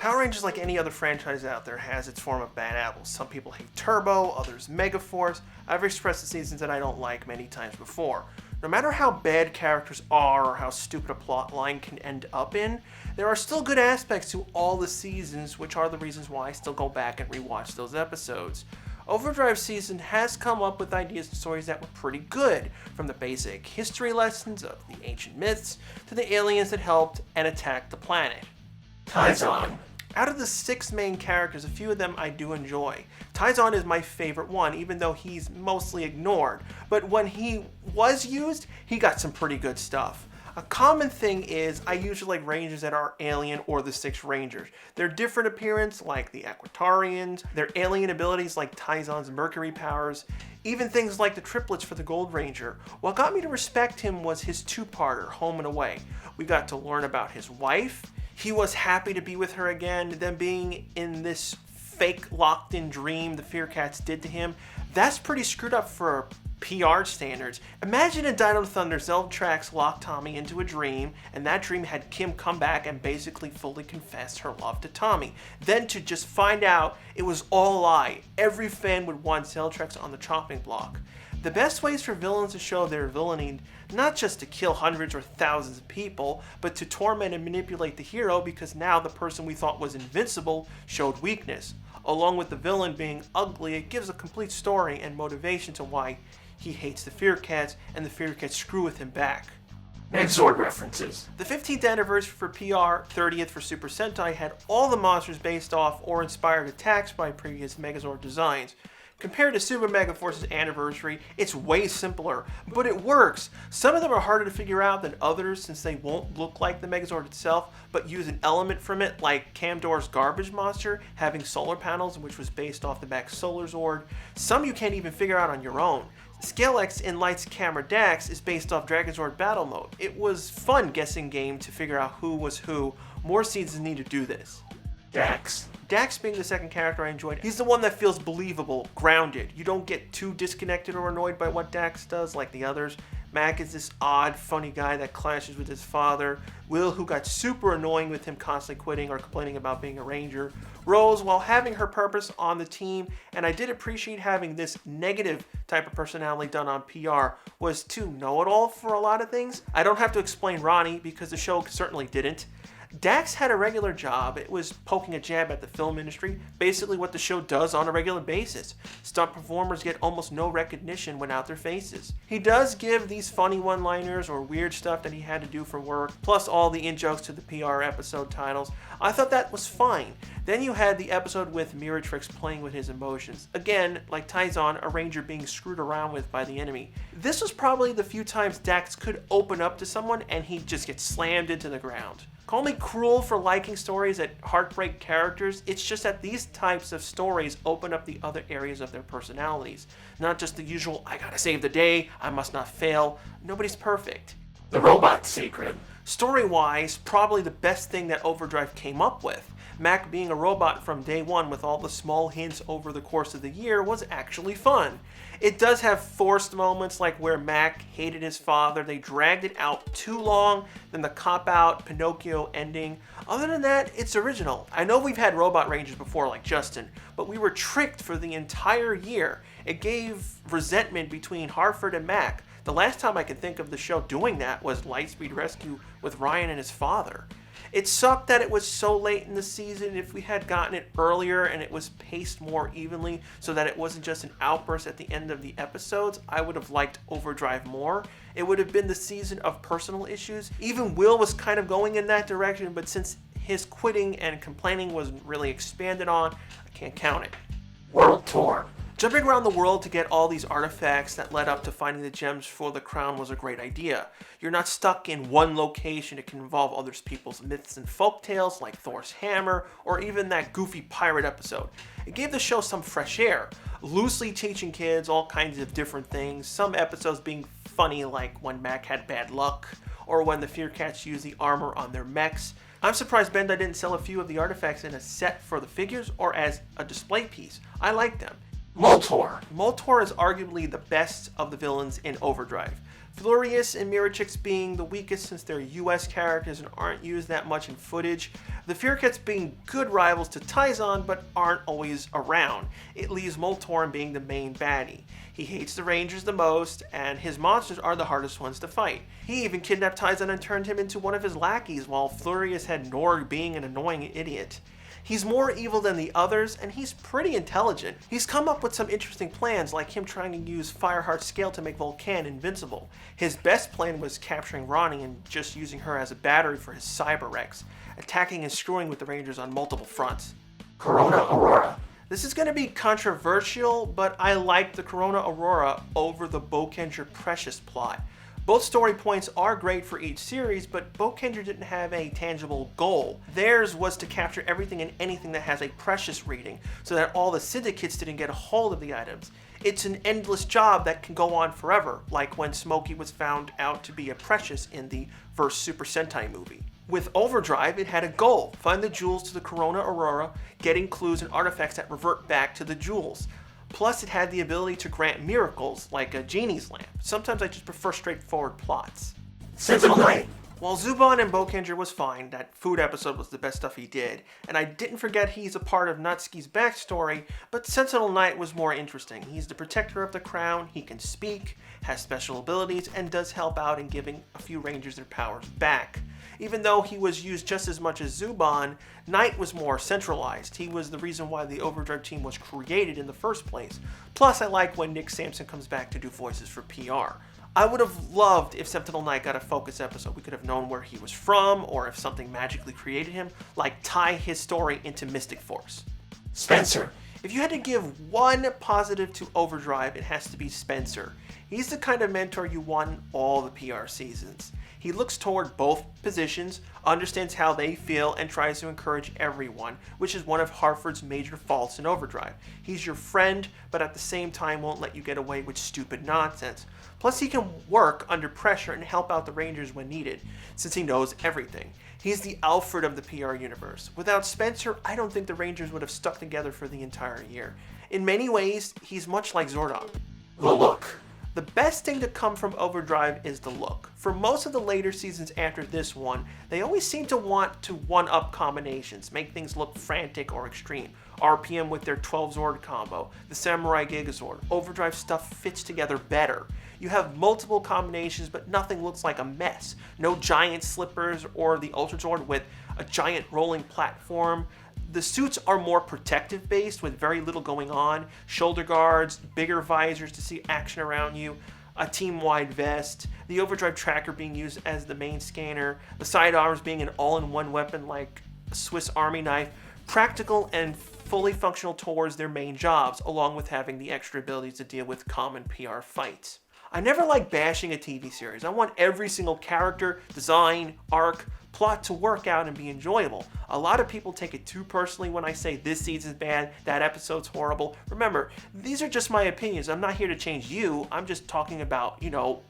Power Rangers, like any other franchise out there, has its form of bad apples. Some people hate Turbo, others Megaforce. I've expressed the seasons that I don't like many times before. No matter how bad characters are or how stupid a plot line can end up in, there are still good aspects to all the seasons, which are the reasons why I still go back and rewatch those episodes. Overdrive season has come up with ideas and stories that were pretty good, from the basic history lessons of the ancient myths to the aliens that helped and attacked the planet. Taizon. Out of the 6 main characters, a few of them I do enjoy. Taizon is my favorite one, even though he's mostly ignored. But when he was used, he got some pretty good stuff. A common thing is I usually like Rangers that are alien or the 6 Rangers. Their different appearance, like the Aquatarians, their alien abilities like Taizon's Mercury powers, even things like the triplets for the Gold Ranger. What got me to respect him was his 2-parter, Home and Away. We got to learn about his wife. He was happy to be with her again, them being in this fake locked-in dream the Fear Cats did to him. That's pretty screwed up for PR standards. Imagine in Dino Thunder, Zeld Trax locked Tommy into a dream, and that dream had Kim come back and basically fully confess her love to Tommy. Then to just find out it was all a lie. Every fan would want Zeld Trax on the chopping block. The best ways for villains to show their villainy, not just to kill hundreds or thousands of people, but to torment and manipulate the hero because now the person we thought was invincible showed weakness. Along with the villain being ugly, it gives a complete story and motivation to why he hates the Fear Cats and the Fear Cats screw with him back. Zord references. The 15th anniversary for PR, 30th for Super Sentai had all the monsters based off or inspired attacks by previous Megazord designs. Compared to Super Megaforce's anniversary, it's way simpler, but it works. Some of them are harder to figure out than others since they won't look like the Megazord itself, but use an element from it, like Camdor's Garbage Monster having solar panels, which was based off the back Solar Zord. Some you can't even figure out on your own. Scalex in Lights Camera Dax is based off Dragonzord Battle Mode. It was fun guessing game to figure out who was who. More seasons need to do this. Dax. Dax being the second character I enjoyed, he's the one that feels believable, grounded. You don't get too disconnected or annoyed by what Dax does like the others. Mac is this odd, funny guy that clashes with his father. Will, who got super annoying with him constantly quitting or complaining about being a ranger. Rose, while having her purpose on the team, and I did appreciate having this negative type of personality done on PR, was too know-it-all for a lot of things. I don't have to explain Ronnie because the show certainly didn't. Dax had a regular job. It was poking a jab at the film industry, basically what the show does on a regular basis. Stunt performers get almost no recognition without their faces. He does give these funny one-liners or weird stuff that he had to do for work, plus all the in-jokes to the PR episode titles. I thought that was fine. Then you had the episode with Miratrix playing with his emotions. Again, like Taizon, a ranger being screwed around with by the enemy. This was probably the few times Dax could open up to someone and he'd just get slammed into the ground. Call me cruel for liking stories that heartbreak characters, it's just that these types of stories open up the other areas of their personalities. Not just the usual, I gotta save the day, I must not fail. Nobody's perfect. The Robot Sacred. Story-wise, probably the best thing that Overdrive came up with. Mac being a robot from day one with all the small hints over the course of the year was actually fun. It does have forced moments like where Mac hated his father, they dragged it out too long, then the cop-out Pinocchio ending. Other than that, it's original. I know we've had Robot Rangers before like Justin, but we were tricked for the entire year. It gave resentment between Hartford and Mac. The last time I can think of the show doing that was Lightspeed Rescue with Ryan and his father. It sucked that it was so late in the season. If we had gotten it earlier and it was paced more evenly so that it wasn't just an outburst at the end of the episodes, I would have liked Overdrive more. It would have been the season of personal issues. Even Will was kind of going in that direction, but since his quitting and complaining wasn't really expanded on, I can't count it. World Tour. Jumping around the world to get all these artifacts that led up to finding the gems for the crown was a great idea. You're not stuck in one location. It can involve other people's myths and folktales like Thor's hammer or even that goofy pirate episode. It gave the show some fresh air, loosely teaching kids all kinds of different things, some episodes being funny like when Mac had bad luck or when the Fear Cats used the armor on their mechs. I'm surprised Bandai didn't sell a few of the artifacts in a set for the figures or as a display piece. I like them. Moltor. Moltor is arguably the best of the villains in Overdrive. Flurious and Mirachix being the weakest since they're US characters and aren't used that much in footage. The Fearcats being good rivals to Taizan but aren't always around. It leaves Moltorn being the main baddie. He hates the Rangers the most, and his monsters are the hardest ones to fight. He even kidnapped Taizan and turned him into one of his lackeys, while Flurious had Norg being an annoying idiot. He's more evil than the others, and he's pretty intelligent. He's come up with some interesting plans, like him trying to use Fireheart's scale to make Vulcan invincible. His best plan was capturing Ronnie and just using her as a battery for his Cyber-Rex, attacking and screwing with the Rangers on multiple fronts. Corona Aurora. This is going to be controversial, but I like the Corona Aurora over the Bokenger Precious plot. Both story points are great for each series, but Bokenger didn't have a tangible goal. Theirs was to capture everything and anything that has a Precious reading, so that all the syndicates didn't get a hold of the items. It's an endless job that can go on forever, like when Smokey was found out to be a Precious in the first Super Sentai movie. With Overdrive, it had a goal: find the jewels to the Corona Aurora, getting clues and artifacts that revert back to the jewels. Plus, it had the ability to grant miracles, like a genie's lamp. Sometimes I just prefer straightforward plots. Sentinel Knight. While Zubon and Bokenger was fine, that food episode was the best stuff he did, and I didn't forget he's a part of Natsuki's backstory, but Sentinel Knight was more interesting. He's the protector of the crown, he can speak, has special abilities, and does help out in giving a few Rangers their powers back. Even though he was used just as much as Zubon, Knight was more centralized. He was the reason why the Overdrive team was created in the first place. Plus, I like when Nick Sampson comes back to do voices for PR. I would have loved if Sentinel Knight got a focus episode. We could have known where he was from, or if something magically created him, like tie his story into Mystic Force. Spencer. If you had to give one positive to Overdrive, it has to be Spencer. He's the kind of mentor you want in all the PR seasons. He looks toward both positions, understands how they feel, and tries to encourage everyone, which is one of Hartford's major faults in Overdrive. He's your friend, but at the same time won't let you get away with stupid nonsense. Plus, he can work under pressure and help out the Rangers when needed, since he knows everything. He's the Alfred of the PR universe. Without Spencer, I don't think the Rangers would have stuck together for the entire year. In many ways, he's much like Zordon. The Look. The best thing to come from Overdrive is the look. For most of the later seasons after this one, they always seem to want to one-up combinations, make things look frantic or extreme. RPM with their 12 Zord combo, the Samurai Gigazord, Overdrive stuff fits together better. You have multiple combinations, but nothing looks like a mess. No giant slippers or the Ultra Zord with a giant rolling platform. The suits are more protective based with very little going on. Shoulder guards, bigger visors to see action around you, a team-wide vest, the Overdrive tracker being used as the main scanner, the sidearms being an all-in-one weapon like a Swiss Army knife, practical and fully functional towards their main jobs, along with having the extra abilities to deal with common PR fights. I never like bashing a TV series. I want every single character, design, arc, plot to work out and be enjoyable. A lot of people take it too personally when I say this season's bad, that episode's horrible. Remember, these are just my opinions. I'm not here to change you. I'm just talking about,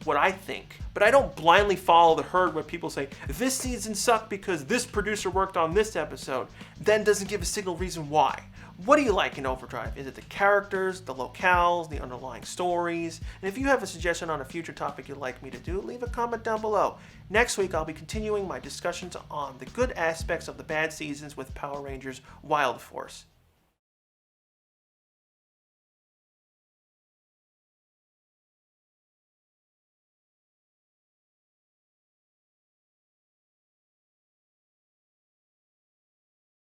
what I think. But I don't blindly follow the herd where people say, this season sucked because this producer worked on this episode, then doesn't give a single reason why. What do you like in Overdrive? Is it the characters, the locales, the underlying stories? And if you have a suggestion on a future topic you'd like me to do, leave a comment down below. Next week, I'll be continuing my discussions on the good aspects of the bad seasons with Power Rangers Wild Force.